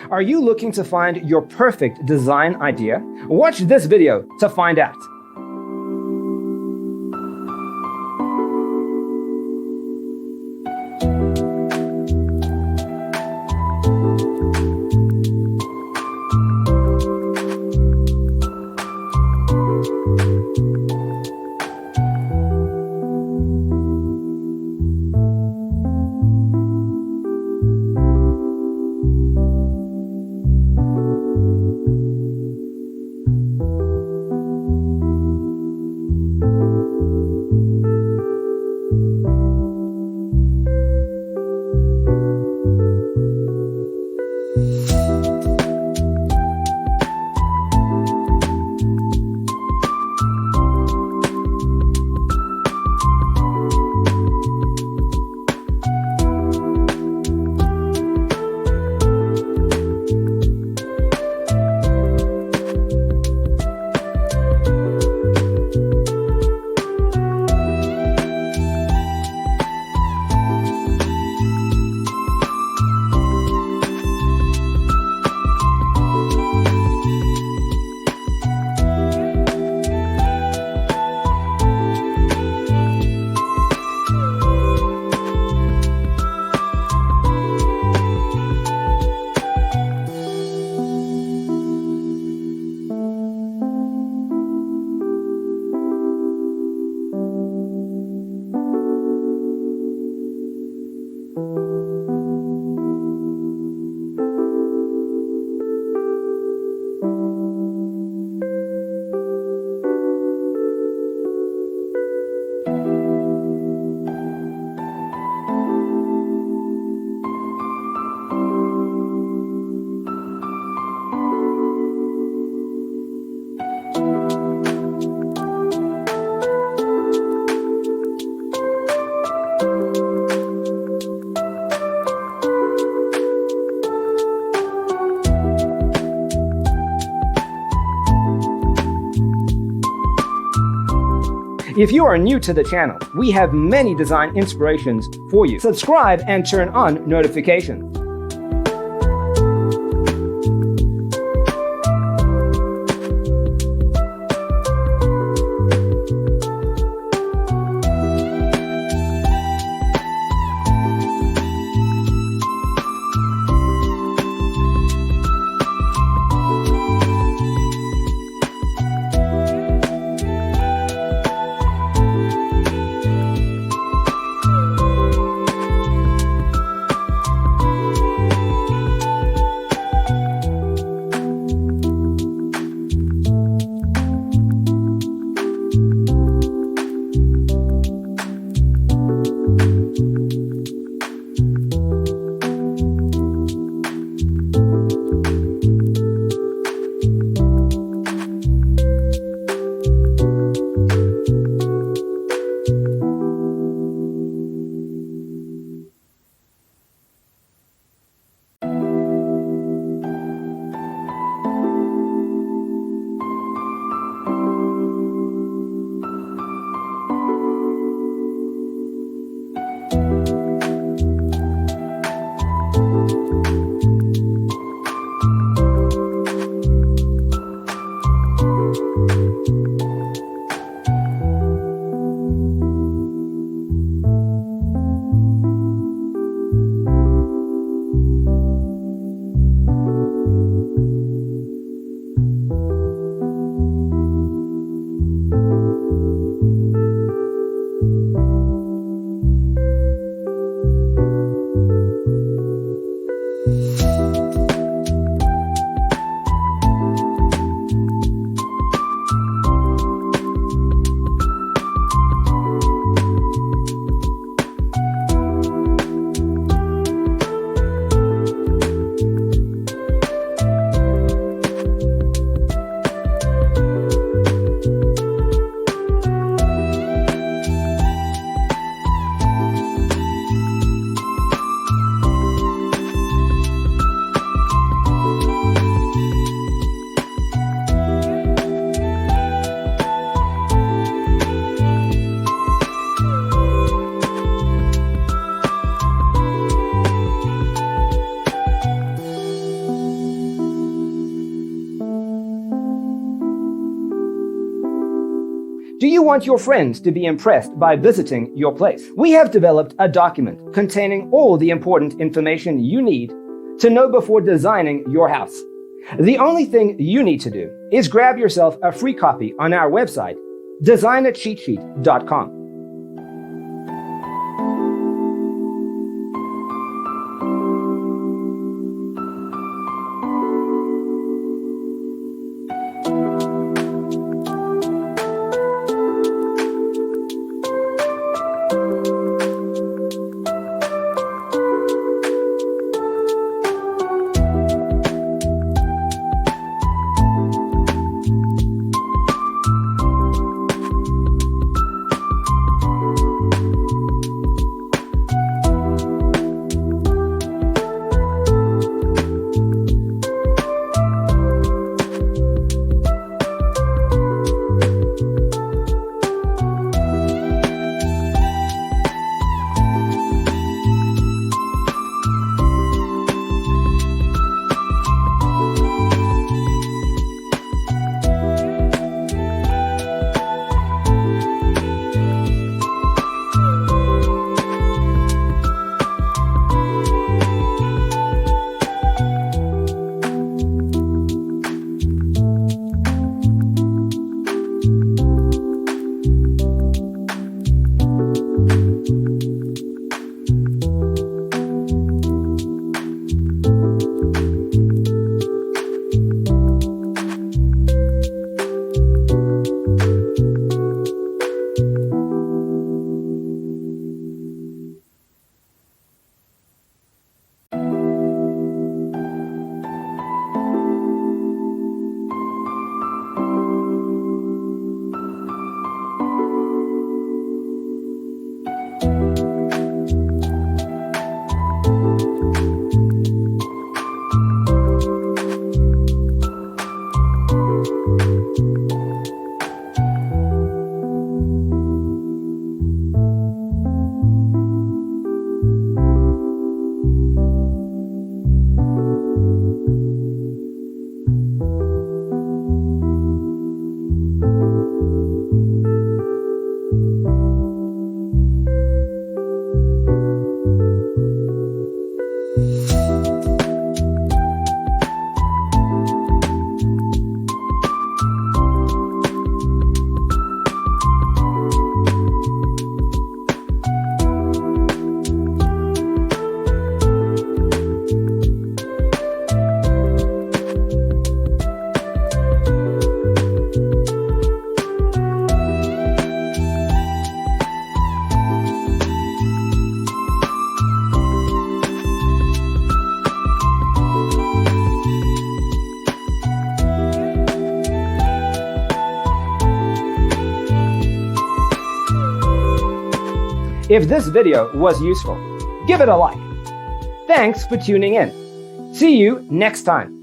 Are you looking to find your perfect design idea? Watch this video to find out. If you are new to the channel, we have many design inspirations for you. Subscribe and turn on notifications. Do you want your friends to be impressed by visiting your place? We have developed a document containing all the important information you need to know before designing your house. The only thing you need to do is grab yourself a free copy on our website, designacheatsheet.com. If this video was useful, give it a like. Thanks for tuning in. See you next time.